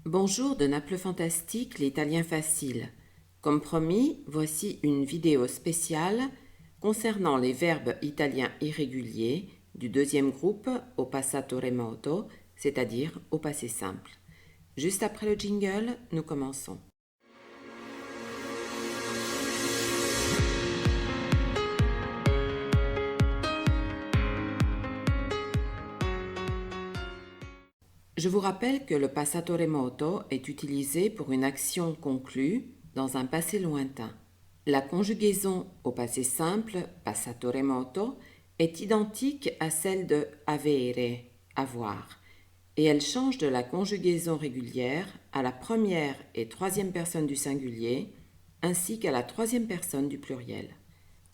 Bonjour de Naples Fantastique, l'italien facile. Comme promis, voici une vidéo spéciale concernant les verbes italiens irréguliers du deuxième groupe au passato remoto, c'est-à-dire au passé simple. Juste après le jingle, nous commençons. Je vous rappelle que le passato remoto est utilisé pour une action conclue dans un passé lointain. La conjugaison au passé simple, passato remoto, est identique à celle de avere, avoir, et elle change de la conjugaison régulière à la première et troisième personne du singulier, ainsi qu'à la troisième personne du pluriel.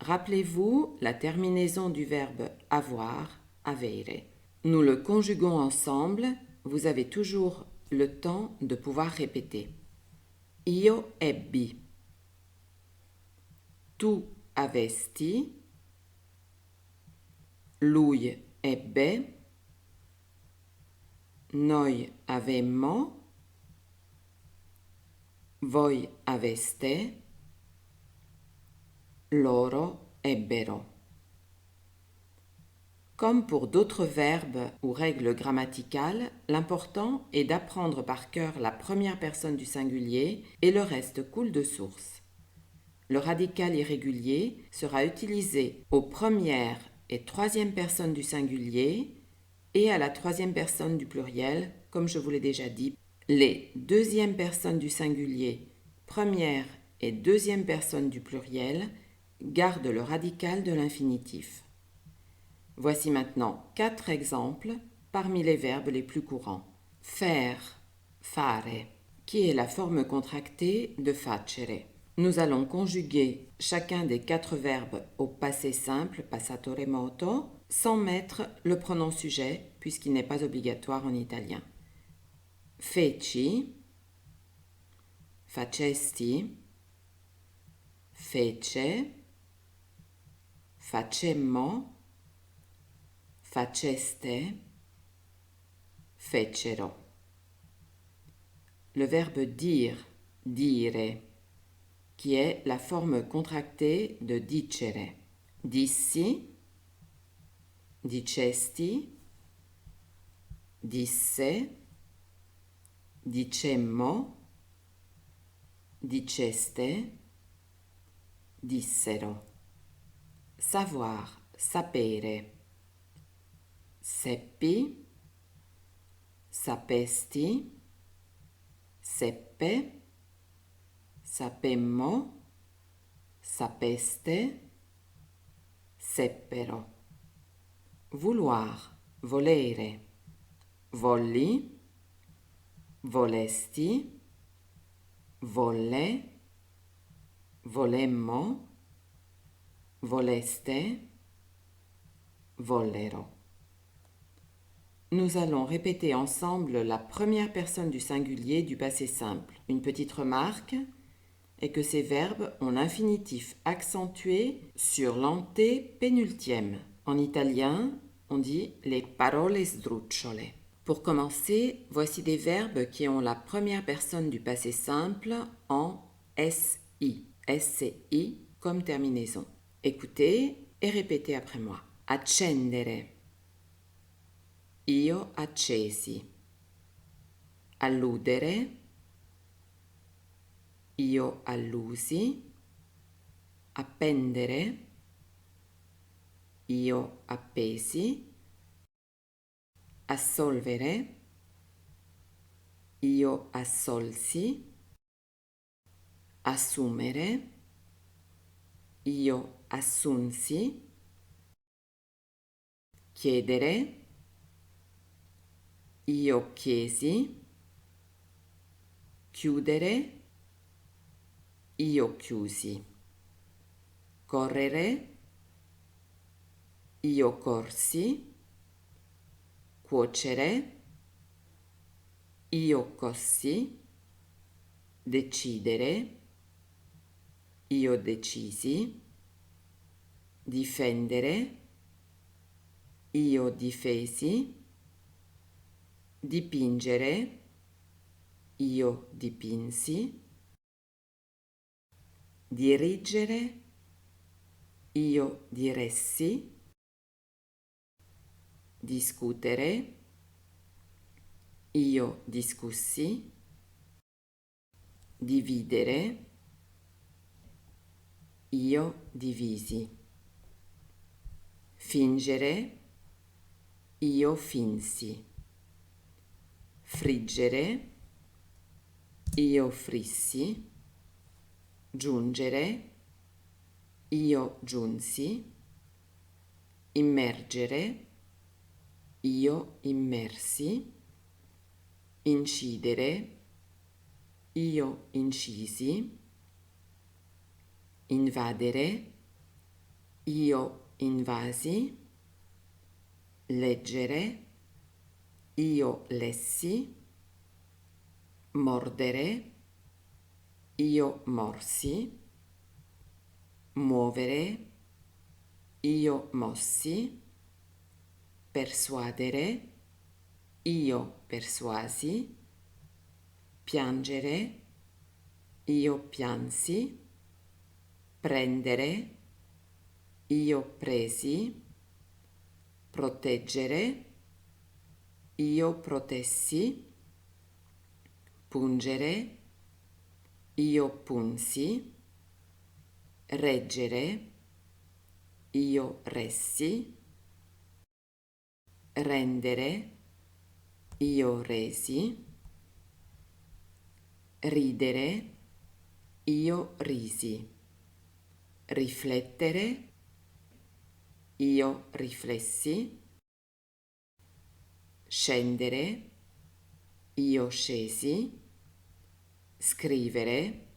Rappelez-vous la terminaison du verbe avoir, avere. Nous le conjuguons ensemble, vous avez toujours le temps de pouvoir répéter. Io ebbi. Tu avesti. Lui ebbe. Noi avemmo. Voi aveste. Loro ebbero. Comme pour d'autres verbes ou règles grammaticales, l'important est d'apprendre par cœur la première personne du singulier et le reste coule de source. Le radical irrégulier sera utilisé aux premières et troisième personnes du singulier et à la troisième personne du pluriel, comme je vous l'ai déjà dit. Les deuxièmes personnes du singulier, première et deuxième personne du pluriel, gardent le radical de l'infinitif. Voici maintenant 4 exemples parmi les verbes les plus courants. Faire, fare, qui est la forme contractée de facere. Nous allons conjuguer chacun des 4 verbes au passé simple, passato remoto, sans mettre le pronom sujet, puisqu'il n'est pas obligatoire en italien. Feci, facesti, fece, facemmo, faceste, fecero. Le verbe dire, dire, qui est la forme contractée de dicere. Dissi, dicesti, disse, dicemmo, diceste, dissero. Savoir, sapere. Seppi, sapesti, seppe, sapemmo, sapeste, seppero. Vouloir, volere. Volli, volesti, volle, volemmo, voleste, vollero. Nous allons répéter ensemble la première personne du singulier du passé simple. Une petite remarque est que ces verbes ont l'infinitif accentué sur l'antépénultième. En italien, on dit les parole sdrucciole. Pour commencer, voici des verbes qui ont la première personne du passé simple en SI, SCI comme terminaison. Écoutez et répétez après moi. Accendere. Io accesi. Alludere. Io allusi. Appendere. Io appesi. Assolvere. Io assolsi. Assumere. Io assunsi. Chiedere. Io chiesi. Chiudere. Io chiusi. Correre. Io corsi. Cuocere. Io cossi. Decidere. Io decisi. Difendere. Io difesi. Dipingere. io dipinsi. Dirigere, io diressi. Discutere, io discussi. Dividere, io divisi. Fingere, io finsi. Friggere, io frissi. Giungere, io giunsi. Immergere, io immersi. Incidere, io incisi. Invadere, io invasi. Leggere, io lessi. Mordere, io morsi. Muovere, io mossi. Persuadere, io persuasi. Piangere, io piansi. Prendere, io presi. Proteggere, io protessi. Pungere, io punsi. Reggere, io ressi. Rendere, io resi. Ridere, io risi. Riflettere, io riflessi. Scendere, io scesi. Scrivere,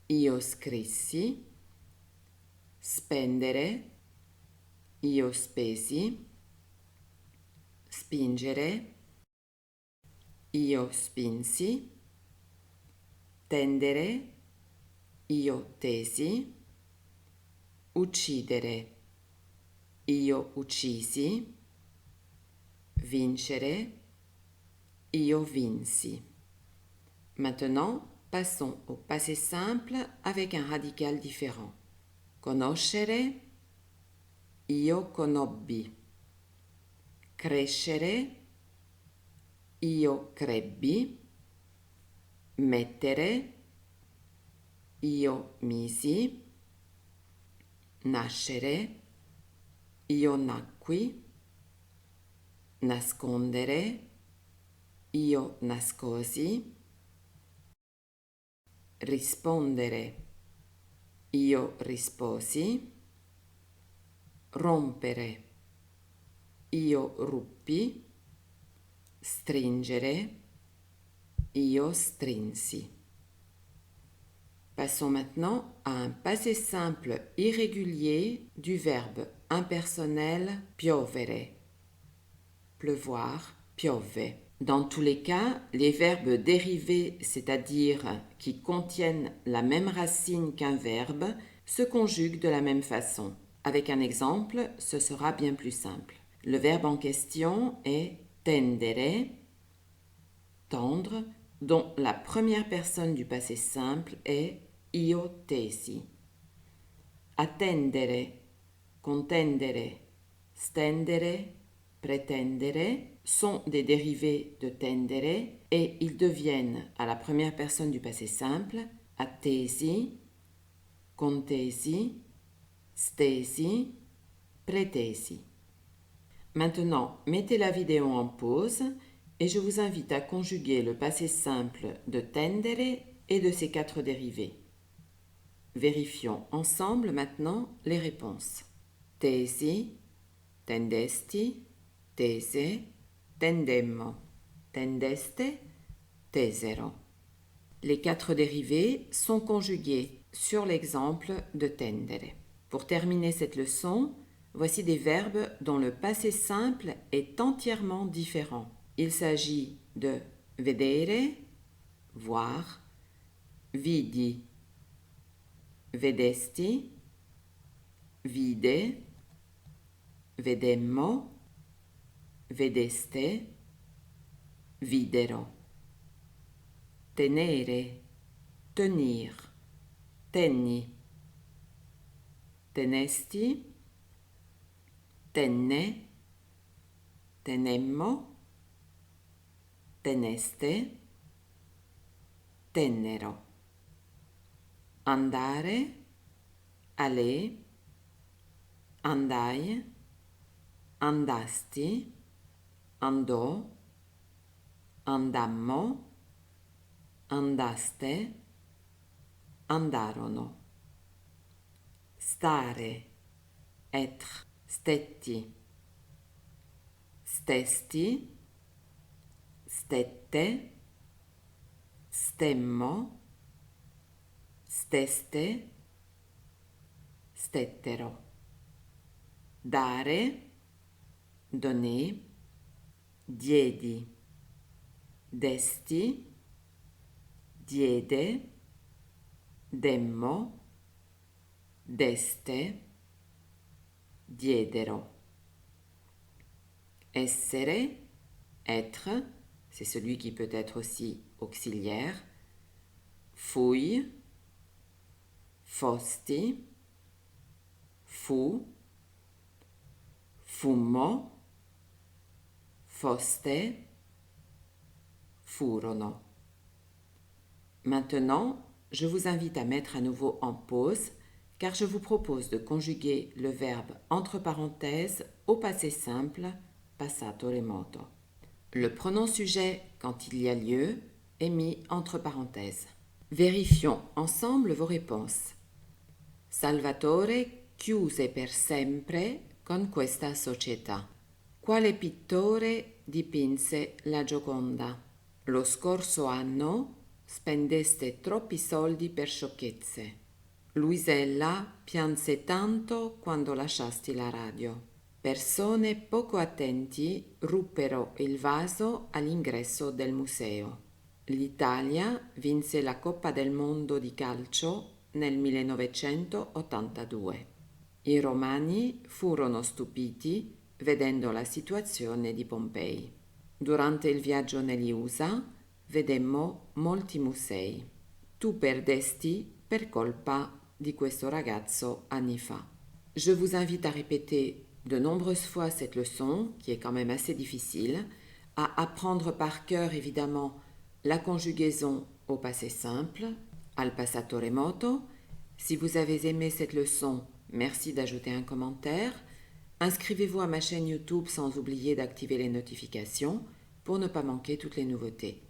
io scrissi. Spendere, io spesi. Spingere, io spinsi. Tendere, io tesi. Uccidere, io uccisi. Vincere, io vinsi. Maintenant, passons au passé simple avec un radical différent. Conoscere, io conobbi. Crescere, io crebbi. Mettere, io misi. Nascere, io nacqui. Nascondere, io nascosi. Rispondere, io risposi. Rompere, io ruppi. Stringere, io strinsi. Passons maintenant à un passé simple irrégulier du verbe impersonnel piovere. Pleuvoir, piove. Dans tous les cas, les verbes dérivés, c'est-à-dire qui contiennent la même racine qu'un verbe, se conjuguent de la même façon. Avec un exemple, ce sera bien plus simple. Le verbe en question est tendere, tendre, dont la première personne du passé simple est io tesi. Attendere, contendere, stendere, pretendere sont des dérivés de tendere et ils deviennent à la première personne du passé simple attesi, contesi, stesi, pretesi. Maintenant, mettez la vidéo en pause et je vous invite à conjuguer le passé simple de tendere et de ses 4 dérivés. Vérifions ensemble maintenant les réponses. Tesi, tendesti, tese, tendemmo, tendeste, tesero. Les 4 dérivés sont conjugués sur l'exemple de tendere. Pour terminer cette leçon, voici des verbes dont le passé simple est entièrement différent. Il s'agit de vedere, voir, vidi, vedesti, vide, vedemmo, vedeste, videro. tenere, tenir, tenni, tenesti, tenne, tenemmo, teneste, tennero. Andare, aller, andai, andasti, andò, andammo, andaste, andarono. Stare, être, stetti, stesti, stette, stemmo, steste, stettero. Dare, donner, diedi, desti, diede, demmo, deste, diedero. Essere, être, c'est celui qui peut être aussi auxiliaire. Fui, fosti, fu, fummo, foste, furono. Maintenant, je vous invite à mettre à nouveau en pause car je vous propose de conjuguer le verbe entre parenthèses au passé simple, passato remoto. Le pronom sujet, quand il y a lieu, est mis entre parenthèses. Vérifions ensemble vos réponses. Salvatore chiuse per sempre con questa società. Quale pittore dipinse la Gioconda? Lo scorso anno spendeste troppi soldi per sciocchezze. Luisella pianse tanto quando lasciasti la radio. Persone poco attenti ruppero il vaso all'ingresso del museo. L'Italia vinse la Coppa del Mondo di calcio nel 1982. I romani furono stupiti vedendo la situazione di Pompei. Durante il viaggio negli USA vedemmo molti musei. Tu perdesti per colpa di questo ragazzo anni fa. Je vous invite à répéter de nombreuses fois cette leçon, qui est quand même assez difficile, à apprendre par cœur évidemment la conjugaison au passé simple, al passato remoto. Si vous avez aimé cette leçon, merci d'ajouter un commentaire. Inscrivez-vous à ma chaîne YouTube sans oublier d'activer les notifications pour ne pas manquer toutes les nouveautés.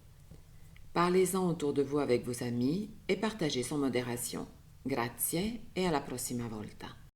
Parlez-en autour de vous avec vos amis et partagez sans modération. Grazie e alla prossima volta.